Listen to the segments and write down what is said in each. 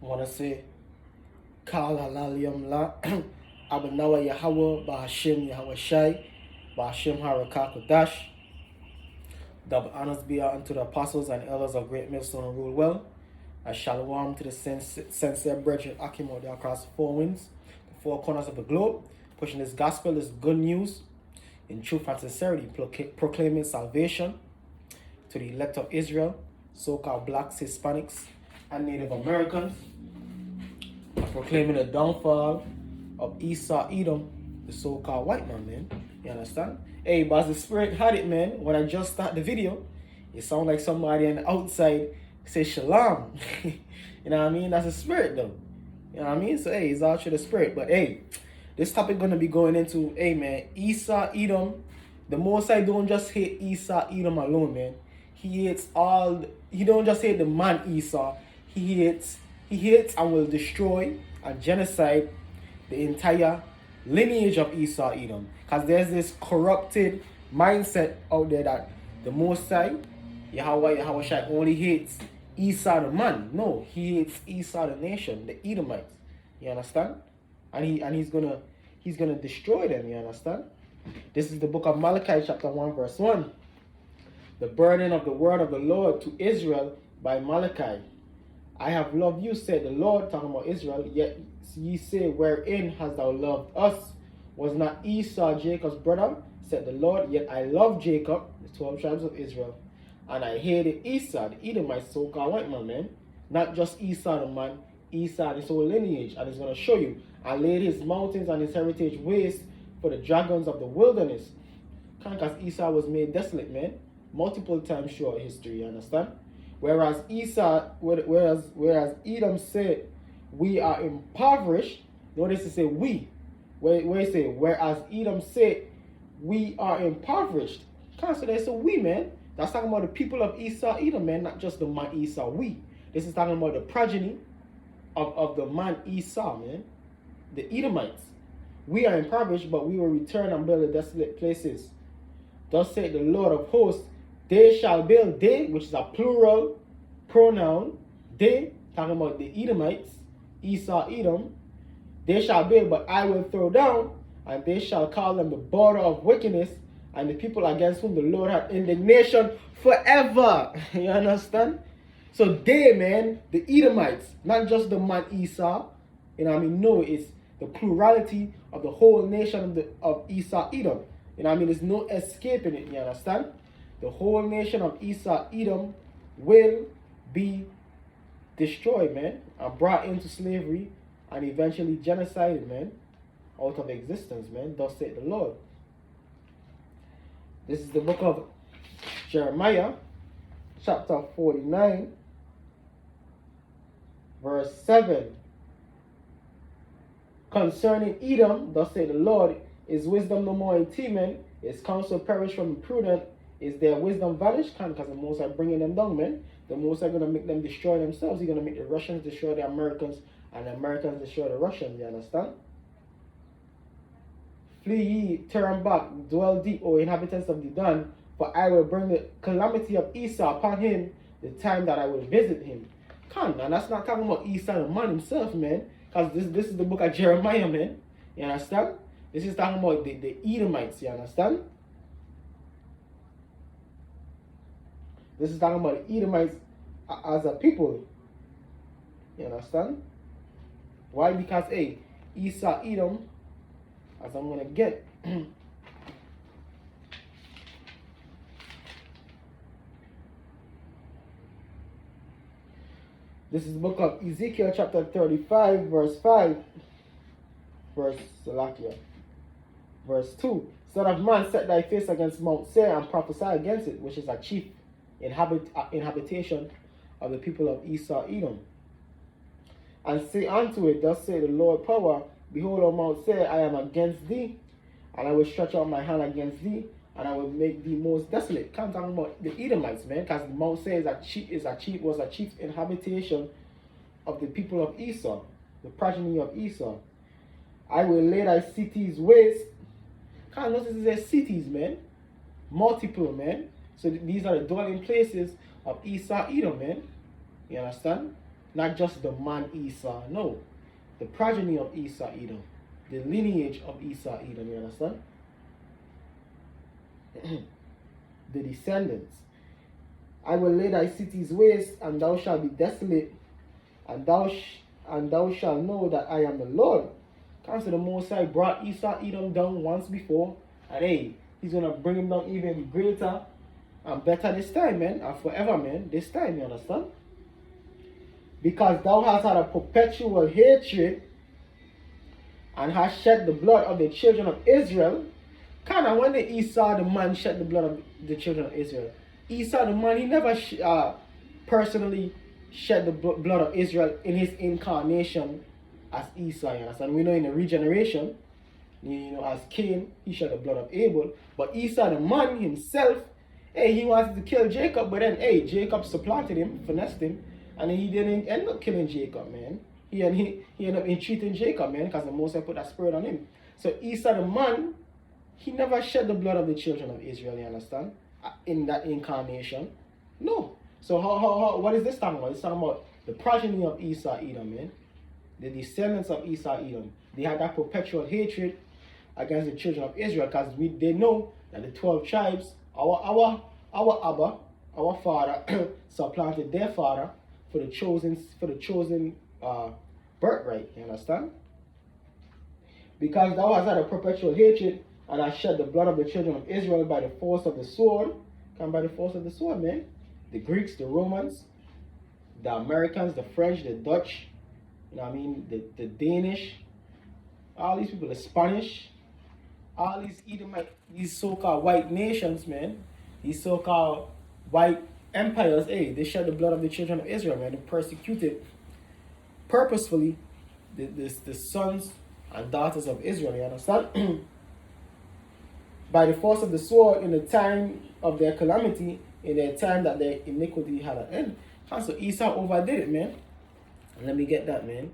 I want to say, Kal Halalium La, Abanawa Yahweh, Bahashim Yahweh Shai, Bahashim Harakakodash. Double honors be unto the apostles and elders of Great Millstone and Rule Well. A shalom to the sincere brethren Akimo across the four winds, the four corners of the globe, pushing this gospel, this good news, in truth and sincerity, proclaiming salvation to the elect of Israel, so-called blacks, Hispanics, and Native Americans, proclaiming the downfall of Esau Edom, the so-called white man. You understand? Hey, but the spirit had it, man. When I just start the video, it sound like somebody on the outside say shalom. You know what I mean? That's the spirit, though. You know what I mean? So, hey, it's all through the spirit. But, hey, this topic going to be going into, hey, man, Esau Edom. The Most High don't just hate Esau Edom alone, man. He hates he don't just hate the man Esau. He hates and will destroy and genocide the entire lineage of Esau Edom. Because there's this corrupted mindset out there that the Most High, Yahweh Shai, only hates Esau the man. No, he hates Esau the nation, the Edomites. You understand? And he's gonna destroy them, you understand? This is the book of Malachi, chapter 1, verse 1. The burden of the word of the Lord to Israel by Malachi. I have loved you, said the Lord, talking about Israel, yet ye say, wherein hast thou loved us? Was not Esau Jacob's brother, said the Lord, yet I love Jacob, the 12 tribes of Israel, and I hated Esau, the Edomite, so-called white man, not just Esau the man, Esau his whole lineage, and he's going to show you. I laid his mountains and his heritage waste for the dragons of the wilderness. Because Esau was made desolate, man, multiple times throughout history, you understand? Whereas Edom said, we are impoverished. Notice it say we. Where it say, whereas Edom said, we are impoverished. So they say we, man. That's talking about the people of Esau Edom, man, not just the man Esau, we. This is talking about the progeny of the man Esau, man. The Edomites. We are impoverished, but we will return and build the desolate places. Thus said the Lord of hosts, they shall build, they, which is a plural pronoun, they, talking about the Edomites, Esau, Edom, they shall build, but I will throw down, and they shall call them the border of wickedness, and the people against whom the Lord had indignation forever. You understand? So they, man, the Edomites, not just the man Esau, you know what I mean? No, it's the plurality of the whole nation of Esau, Edom. You know what I mean? There's no escaping it, you understand? The whole nation of Esau, Edom will be destroyed, man, and brought into slavery and eventually genocided, man, out of existence, man. Thus said the Lord. This is the book of Jeremiah, chapter 49, verse 7. Concerning Edom, thus said the Lord, is wisdom no more in Teman? Is counsel perished from the prudent? Is their wisdom vanished? Because the Most are bringing them down, man. The Most are going to make them destroy themselves. He's going to make the Russians destroy the Americans, and the Americans destroy the Russians, you understand? Flee ye, turn back, dwell deep, O inhabitants of Dedan, for I will bring the calamity of Esau upon him the time that I will visit him. Come, man, that's not talking about Esau the man himself, man. Because this is the book of Jeremiah, man. You understand? This is talking about the Edomites, you understand? This is talking about the Edomites as a people. You understand? Why? Because, hey, Esau, Edom, as I'm going to get. This is the book of Ezekiel, chapter 35, verse 5. Verse 2. Son of man, set thy face against Mount Seir and prophesy against it, which is a chief inhabitation of the people of Esau, Edom. And say unto it, thus say the Lord power, behold, O Mount Seir, I am against thee, and I will stretch out my hand against thee, and I will make thee most desolate. Come talking about the Edomites, man, because Mount Seir was a chief inhabitation of the people of Esau, the progeny of Esau. I will lay thy cities waste. Can't notice there's cities, man. Multiple, man. So these are the dwelling places of Esau, Edom, man. You understand? Not just the man Esau, no. The progeny of Esau Edom. The lineage of Esau Edom, you understand? The descendants. I will lay thy cities waste, and thou shalt be desolate, and thou shalt know that I am the Lord. Consider the Most High brought Esau Edom down once before, and hey, he's gonna bring him down even greater and better this time, man, and forever, man. This time, you understand? Because thou hast had a perpetual hatred and hast shed the blood of the children of Israel. Kind of when the Esau the man shed the blood of the children of Israel. Esau the man, he never personally shed the blood of Israel in his incarnation as Esau, you understand? We know in the regeneration, you know, as Cain, he shed the blood of Abel. But Esau the man himself, hey, he wanted to kill Jacob, but then, hey, Jacob supplanted him, finessed him, and he didn't end up killing Jacob, man. He ended up entreating Jacob, man, because the Most High put that spirit on him. So Esau the man, he never shed the blood of the children of Israel, you understand? In that incarnation. No. So what is this talking about? It's talking about the progeny of Esau Edom, man. The descendants of Esau Edom. They had that perpetual hatred against the children of Israel because they know that the 12 tribes, our Abba, our father, supplanted their father for the chosen birthright. You understand? Because thou hast had a perpetual hatred, and I shed the blood of the children of Israel by the force of the sword. Come by the force of the sword, man. The Greeks, the Romans, the Americans, the French, the Dutch, you know what I mean, the Danish, all these people, the Spanish, all these Edomite, these so-called white nations, man, these so-called white empires, hey, they shed the blood of the children of Israel, man. They persecuted purposefully the sons and daughters of Israel, you understand? By the force of the sword in the time of their calamity, in their time that their iniquity had an end. And so Esau overdid it, man. And let me get that, man.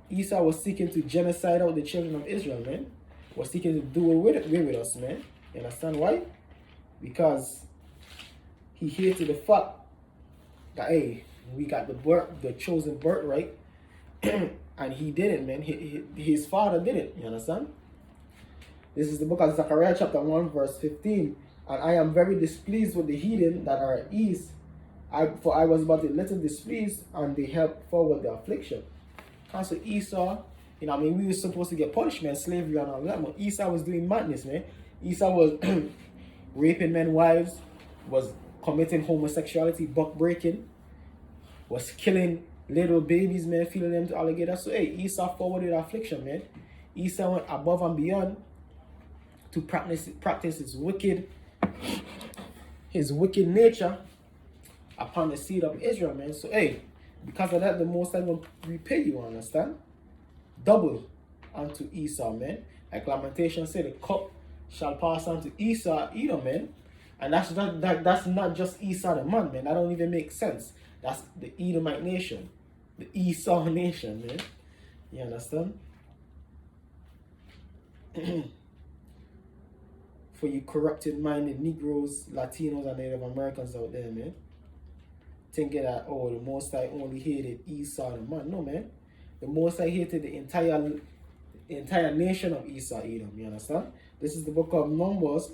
Esau was seeking to genocide out the children of Israel, man. Was seeking to do away with us, man. You understand why? Because he hated the fact that, hey, we got the chosen birthright, and he didn't, man. His father did it. You understand? This is the book of Zechariah chapter 1 verse 15. And I am very displeased with the heathen that are at ease. For I was but a little displeased, and they helped forward the affliction. And so Esau, you know, I mean, we were supposed to get punishment, slavery and all that, but Esau was doing madness, man. Esau was raping men's wives, was committing homosexuality, buck breaking, was killing little babies, man, feeding them to alligators. So, hey, Esau forwarded affliction, man. Esau went above and beyond to practice his wicked nature upon the seed of Israel, man. So, hey, because of that, the Most High will repay you, understand? Double unto Esau, man. Like Lamentation said, the cup shall pass on to Esau, Edom, man. And that's not just Esau the man, man. That don't even make sense. That's the Edomite nation. The Esau nation, man. You understand? For you corrupted-minded Negroes, Latinos, and Native Americans out there, man. Thinking that, oh, the Most High only hated Esau the man. No, man. The Most High hated the entire nation of Esau Edom. You understand? This is the book of Numbers,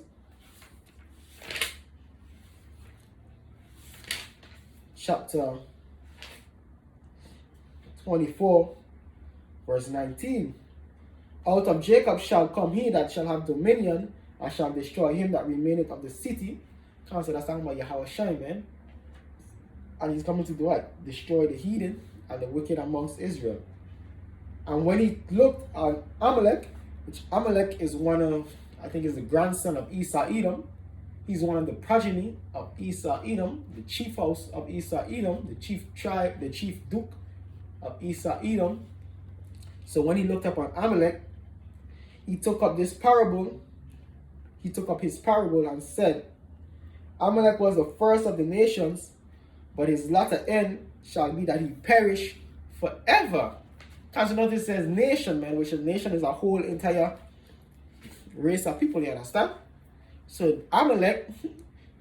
chapter 24, verse 19. Out of Jacob shall come he that shall have dominion, and shall destroy him that remaineth of the city. Can't say that's talking about Yahweh Shai, man. And he's coming to do what? Destroy the heathen and the wicked amongst Israel. And when he looked at Amalek, which Amalek is one of, I think is the grandson of Esau Edom. He's one of the progeny of Esau Edom, the chief house of Esau Edom, the chief tribe, the chief duke of Esau Edom. So when he looked upon Amalek, he took up this parable. He took up his parable and said, Amalek was the first of the nations, but his latter end shall be that he perish forever. Because you notice it says nation, man, which a nation is a whole entire race of people, you understand? So Amalek,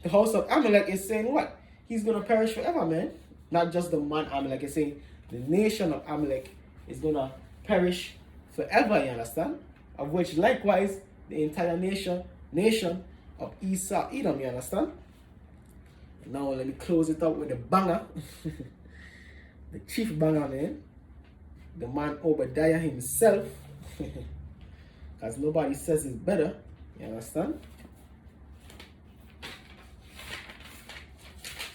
the house of Amalek is saying what? He's going to perish forever, man. Not just the man Amalek, it's saying the nation of Amalek is gonna perish forever, you understand? Of which likewise the entire nation of Esau, Edom, you understand? Now let me close it up with the banger. The chief banger, man. The man Obadiah himself. Because nobody says it's better. You understand?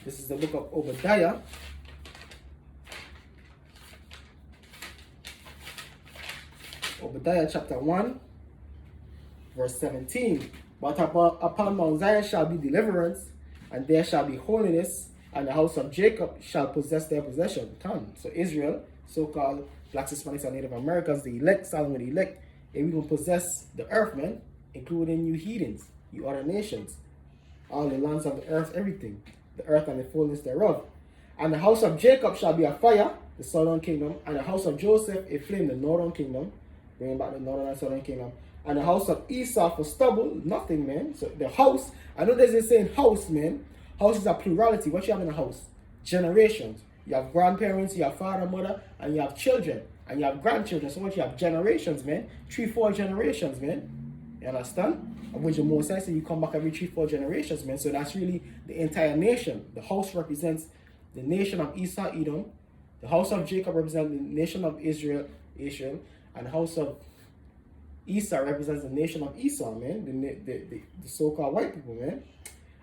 This is the book of Obadiah. Obadiah chapter 1, verse 17. But upon Mount Zion shall be deliverance, and there shall be holiness, and the house of Jacob shall possess their possession. So Israel, so-called Blacks, Hispanics, and Native Americans, the elect, Solomon the elect, they will possess the earth, man, including you heathens, you other nations, all the lands of the earth, everything, the earth and the fullness thereof. And the house of Jacob shall be a fire, the southern kingdom, and the house of Joseph a flame, the northern kingdom, bringing back the northern and southern kingdom. And the house of Esau for stubble, nothing, man. So the house, I know there's a saying house, man. House is a plurality. What you have in a house? Generations. You have grandparents, you have father, mother, and you have children, and you have grandchildren. So what you have? Generations, man. 3-4 generations, man. You understand? Of which the most I say you come back every 3-4 generations, man. So that's really the entire nation. The house represents the nation of Esau, Edom. The house of Jacob represents the nation of Israel, and the house of Esau represents the nation of Esau, man. The so-called white people, man.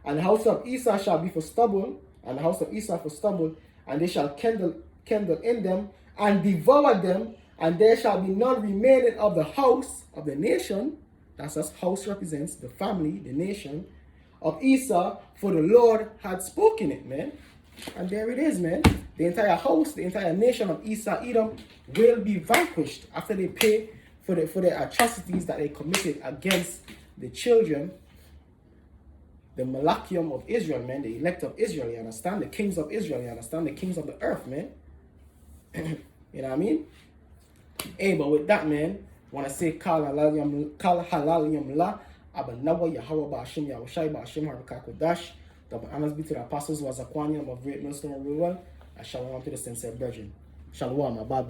And the house of Esau shall be for stubble, and the house of Esau for stubble, and they shall kindle in them, and devour them, and there shall be none remaining of the house of the nation. That's as house represents the family, the nation of Esau, for the Lord had spoken it, man. And there it is, man. The entire house, the entire nation of Esau, Edom will be vanquished after they pay for the atrocities that they committed against the children, the Malachium of Israel, man, the elect of Israel, you understand? The kings of Israel, you understand? The kings of the earth, man. You know what I mean? Hey, but with that, man, when I say Kal Halal Yom La, Abanawa Yahweh Ba'ashim Yahushai Ba'ashim Harakakodash, double honors be to the apostles was Aquanium of Great Millstone Rural, and shalom to the sincere brethren. Shalom, my bad,